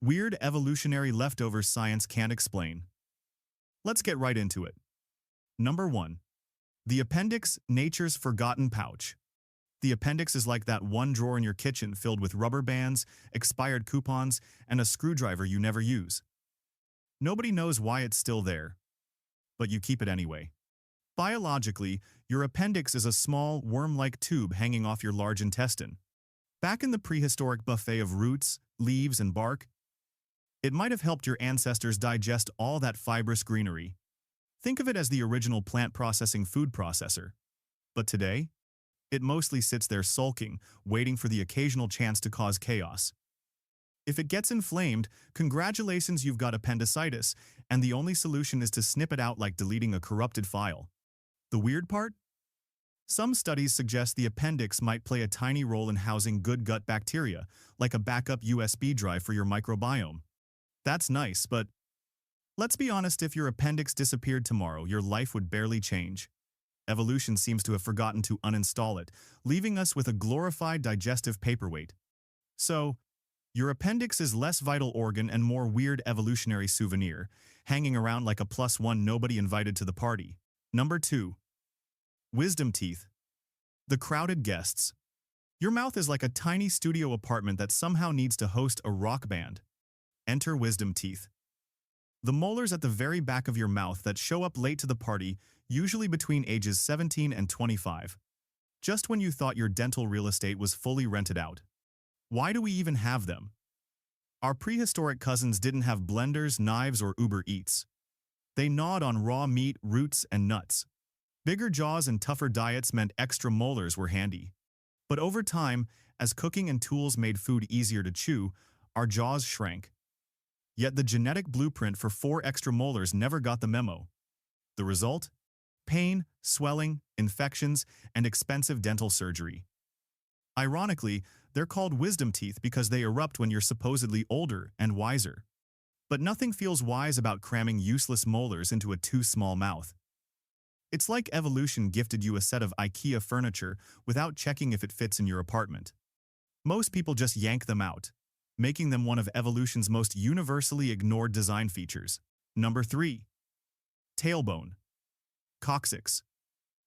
Weird evolutionary leftovers science can't explain. Let's get right into it. Number 1. The Appendix, nature's forgotten pouch. The appendix is like that one drawer in your kitchen filled with rubber bands, expired coupons, and a screwdriver you never use. Nobody knows why it's still there, but you keep it anyway. Biologically, your appendix is a small, worm-like tube hanging off your large intestine. Back in the prehistoric buffet of roots, leaves, and bark, it might have helped your ancestors digest all that fibrous greenery. Think of it as the original plant-processing food processor. But today, it mostly sits there sulking, waiting for the occasional chance to cause chaos. If it gets inflamed, congratulations, you've got appendicitis, and the only solution is to snip it out like deleting a corrupted file. The weird part? Some studies suggest the appendix might play a tiny role in housing good gut bacteria, like a backup USB drive for your microbiome. That's nice, but let's be honest, if your appendix disappeared tomorrow, your life would barely change. Evolution seems to have forgotten to uninstall it, leaving us with a glorified digestive paperweight. So, your appendix is less vital organ and more weird evolutionary souvenir, hanging around like a +1 nobody invited to the party. Number 2. Wisdom teeth. The crowded guests. Your mouth is like a tiny studio apartment that somehow needs to host a rock band. Enter wisdom teeth. The molars at the very back of your mouth that show up late to the party, usually between ages 17 and 25. Just when you thought your dental real estate was fully rented out. Why do we even have them? Our prehistoric cousins didn't have blenders, knives, or Uber Eats. They gnawed on raw meat, roots, and nuts. Bigger jaws and tougher diets meant extra molars were handy. But over time, as cooking and tools made food easier to chew, our jaws shrank. Yet the genetic blueprint for 4 extra molars never got the memo. The result? Pain, swelling, infections, and expensive dental surgery. Ironically, they're called wisdom teeth because they erupt when you're supposedly older and wiser. But nothing feels wise about cramming useless molars into a too small mouth. It's like evolution gifted you a set of IKEA furniture without checking if it fits in your apartment. Most people just yank them out, making them one of evolution's most universally ignored design features. Number 3. Tailbone. Coccyx.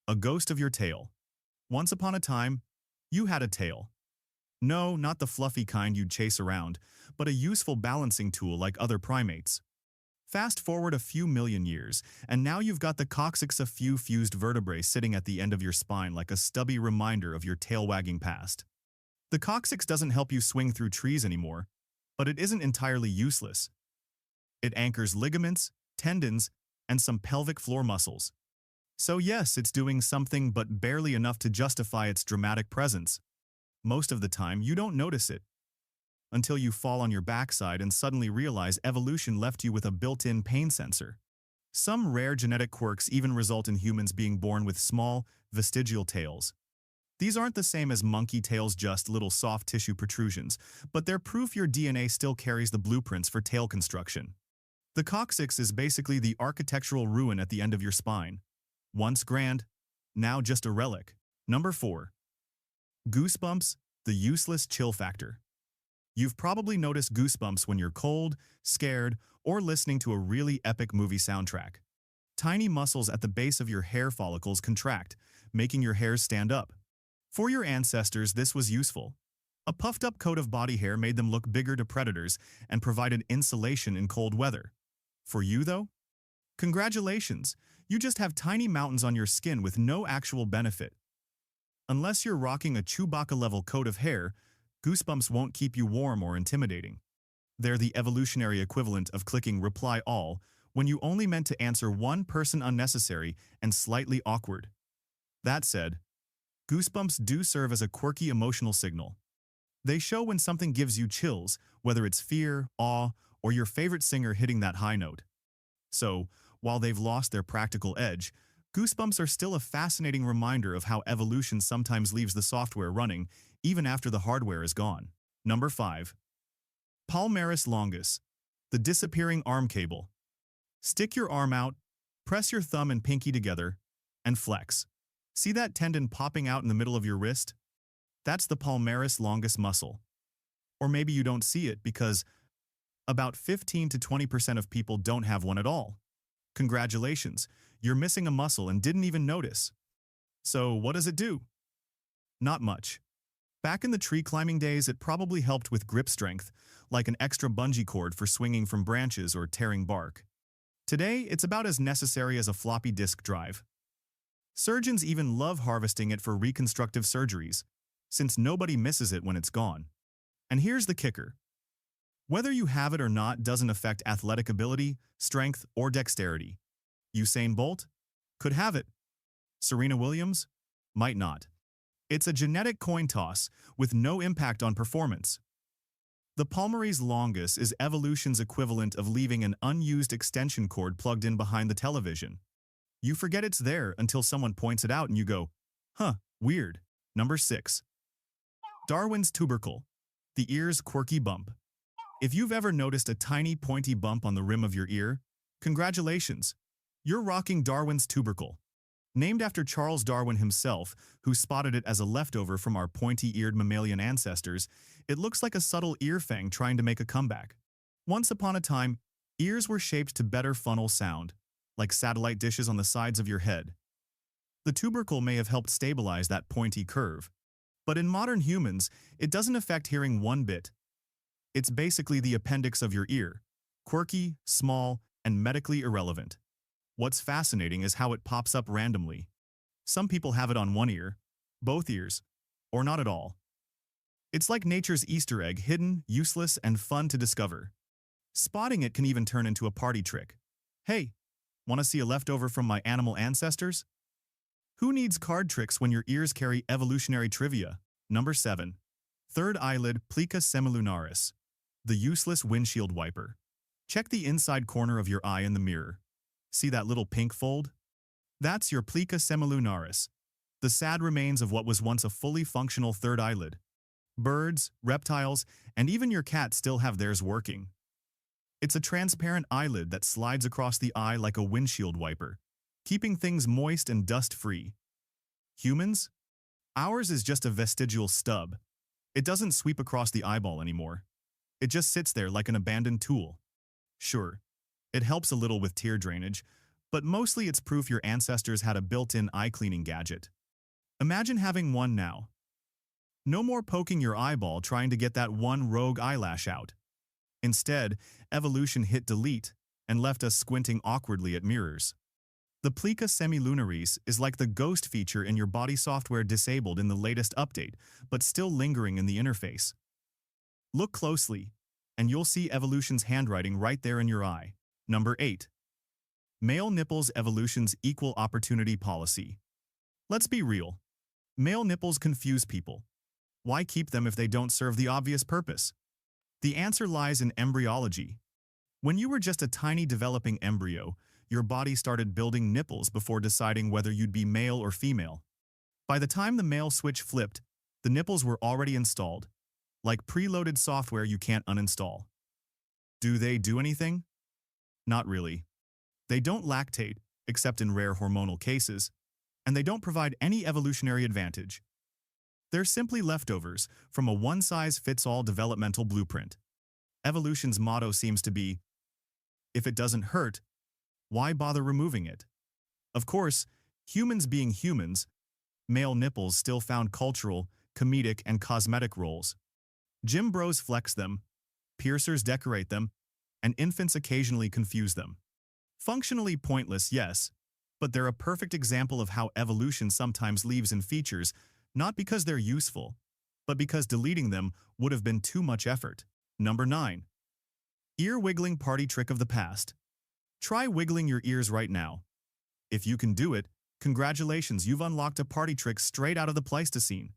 A ghost of your tail. Once upon a time, you had a tail. No, not the fluffy kind you'd chase around, but a useful balancing tool like other primates. Fast forward a few million years, and now you've got the coccyx, a few fused vertebrae sitting at the end of your spine like a stubby reminder of your tail-wagging past. The coccyx doesn't help you swing through trees anymore, but it isn't entirely useless. It anchors ligaments, tendons, and some pelvic floor muscles. So yes, it's doing something, but barely enough to justify its dramatic presence. Most of the time, you don't notice it, until you fall on your backside and suddenly realize evolution left you with a built-in pain sensor. Some rare genetic quirks even result in humans being born with small, vestigial tails. These aren't the same as monkey tails, just little soft tissue protrusions, but they're proof your DNA still carries the blueprints for tail construction. The coccyx is basically the architectural ruin at the end of your spine. Once grand, now just a relic. Number 4. Goosebumps, the useless chill factor. You've probably noticed goosebumps when you're cold, scared, or listening to a really epic movie soundtrack. Tiny muscles at the base of your hair follicles contract, making your hairs stand up. For your ancestors, this was useful. A puffed-up coat of body hair made them look bigger to predators and provided insulation in cold weather. For you, though? Congratulations, you just have tiny mountains on your skin with no actual benefit. Unless you're rocking a Chewbacca-level coat of hair, goosebumps won't keep you warm or intimidating. They're the evolutionary equivalent of clicking reply all when you only meant to answer one person, unnecessary and slightly awkward. That said, goosebumps do serve as a quirky emotional signal. They show when something gives you chills, whether it's fear, awe, or your favorite singer hitting that high note. So, while they've lost their practical edge, goosebumps are still a fascinating reminder of how evolution sometimes leaves the software running even after the hardware is gone. Number 5. Palmaris longus, the disappearing arm cable. Stick your arm out, press your thumb and pinky together, and flex. See that tendon popping out in the middle of your wrist? That's the palmaris longus muscle. Or maybe you don't see it because, About 15 to 20% of people don't have one at all. Congratulations, you're missing a muscle and didn't even notice. So what does it do? Not much. Back in the tree climbing days, it probably helped with grip strength, like an extra bungee cord for swinging from branches or tearing bark. Today, it's about as necessary as a floppy disk drive. Surgeons even love harvesting it for reconstructive surgeries, since nobody misses it when it's gone. And here's the kicker. Whether you have it or not doesn't affect athletic ability, strength, or dexterity. Usain Bolt? Could have it. Serena Williams? Might not. It's a genetic coin toss with no impact on performance. The Palmaris longus is evolution's equivalent of leaving an unused extension cord plugged in behind the television. You forget it's there until someone points it out and you go, huh, weird. Number 6. Darwin's tubercle, the ear's quirky bump. If you've ever noticed a tiny pointy bump on the rim of your ear, congratulations, you're rocking Darwin's tubercle. Named after Charles Darwin himself, who spotted it as a leftover from our pointy-eared mammalian ancestors, it looks like a subtle ear fang trying to make a comeback. Once upon a time, ears were shaped to better funnel sound, like satellite dishes on the sides of your head. The tubercle may have helped stabilize that pointy curve. But in modern humans, it doesn't affect hearing one bit. It's basically the appendix of your ear, quirky, small, and medically irrelevant. What's fascinating is how it pops up randomly. Some people have it on one ear, both ears, or not at all. It's like nature's Easter egg, hidden, useless, and fun to discover. Spotting it can even turn into a party trick. Hey, want to see a leftover from my animal ancestors? Who needs card tricks when your ears carry evolutionary trivia? Number 7. Third eyelid, Plica Semilunaris, the useless windshield wiper. Check the inside corner of your eye in the mirror. See that little pink fold? That's your Plica Semilunaris, the sad remains of what was once a fully functional third eyelid. Birds, reptiles, and even your cat still have theirs working. It's a transparent eyelid that slides across the eye like a windshield wiper, keeping things moist and dust-free. Humans? Ours is just a vestigial stub. It doesn't sweep across the eyeball anymore. It just sits there like an abandoned tool. Sure, it helps a little with tear drainage, but mostly it's proof your ancestors had a built-in eye-cleaning gadget. Imagine having one now. No more poking your eyeball trying to get that one rogue eyelash out. Instead, evolution hit delete and left us squinting awkwardly at mirrors. The Plica Semilunaris is like the ghost feature in your body software disabled in the latest update, but still lingering in the interface. Look closely, and you'll see evolution's handwriting right there in your eye. Number 8. Male nipples evolution's equal opportunity policy. Let's be real. Male nipples confuse people. Why keep them if they don't serve the obvious purpose? The answer lies in embryology. When you were just a tiny developing embryo, your body started building nipples before deciding whether you'd be male or female. By the time the male switch flipped, the nipples were already installed, like preloaded software you can't uninstall. Do they do anything? Not really. They don't lactate, except in rare hormonal cases, and they don't provide any evolutionary advantage. They're simply leftovers from a one-size-fits-all developmental blueprint. Evolution's motto seems to be, if it doesn't hurt, why bother removing it? Of course, humans being humans, male nipples still found cultural, comedic, and cosmetic roles. Gym bros flex them, piercers decorate them, and infants occasionally confuse them. Functionally pointless, yes, but they're a perfect example of how evolution sometimes leaves in features, not because they're useful, but because deleting them would have been too much effort. Number 9. Ear-wiggling party trick of the past. Try wiggling your ears right now. If you can do it, congratulations, you've unlocked a party trick straight out of the Pleistocene.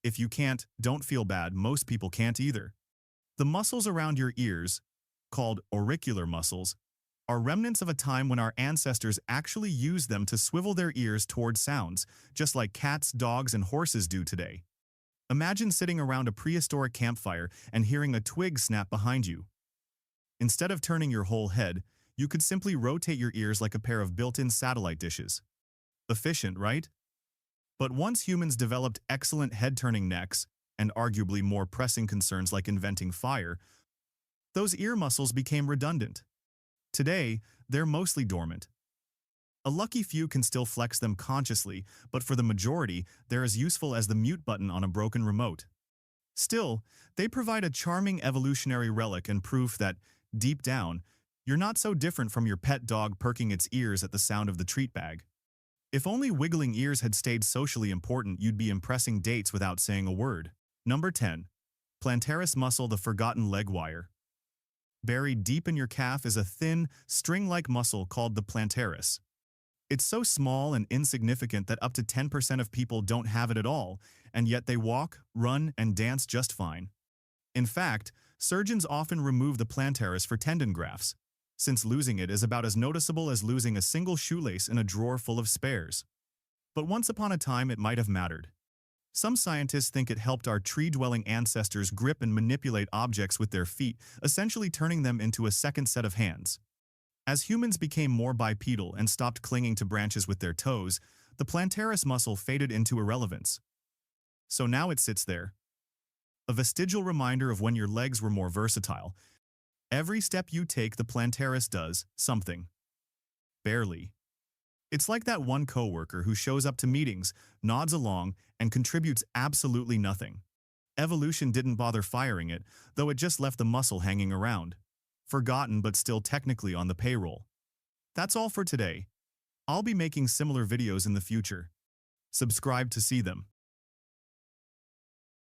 If you can't, don't feel bad, most people can't either. The muscles around your ears, called auricular muscles, are remnants of a time when our ancestors actually used them to swivel their ears toward sounds, just like cats, dogs, and horses do today. Imagine sitting around a prehistoric campfire and hearing a twig snap behind you. Instead of turning your whole head, you could simply rotate your ears like a pair of built-in satellite dishes. Efficient, right? But once humans developed excellent head-turning necks, and arguably more pressing concerns like inventing fire, Those ear muscles became redundant. Today, they're mostly dormant. A lucky few can still flex them consciously, but for the majority, they're as useful as the mute button on a broken remote. Still, they provide a charming evolutionary relic and proof that, deep down, you're not so different from your pet dog perking its ears at the sound of the treat bag. If only wiggling ears had stayed socially important, you'd be impressing dates without saying a word. Number 10. Plantaris muscle, the forgotten leg wire. Buried deep in your calf is a thin, string-like muscle called the plantaris. It's so small and insignificant that up to 10% of people don't have it at all, and yet they walk, run, and dance just fine. In fact, surgeons often remove the plantaris for tendon grafts, since losing it is about as noticeable as losing a single shoelace in a drawer full of spares. But once upon a time, it might have mattered. Some scientists think it helped our tree-dwelling ancestors grip and manipulate objects with their feet, essentially turning them into a second set of hands. As humans became more bipedal and stopped clinging to branches with their toes, the plantaris muscle faded into irrelevance. So now it sits there, a vestigial reminder of when your legs were more versatile. Every step you take, the plantaris does something. Barely. It's like that one coworker who shows up to meetings, nods along, and contributes absolutely nothing. Evolution didn't bother firing it, though it just left the muscle hanging around. Forgotten but still technically on the payroll. That's all for today. I'll be making similar videos in the future. Subscribe to see them.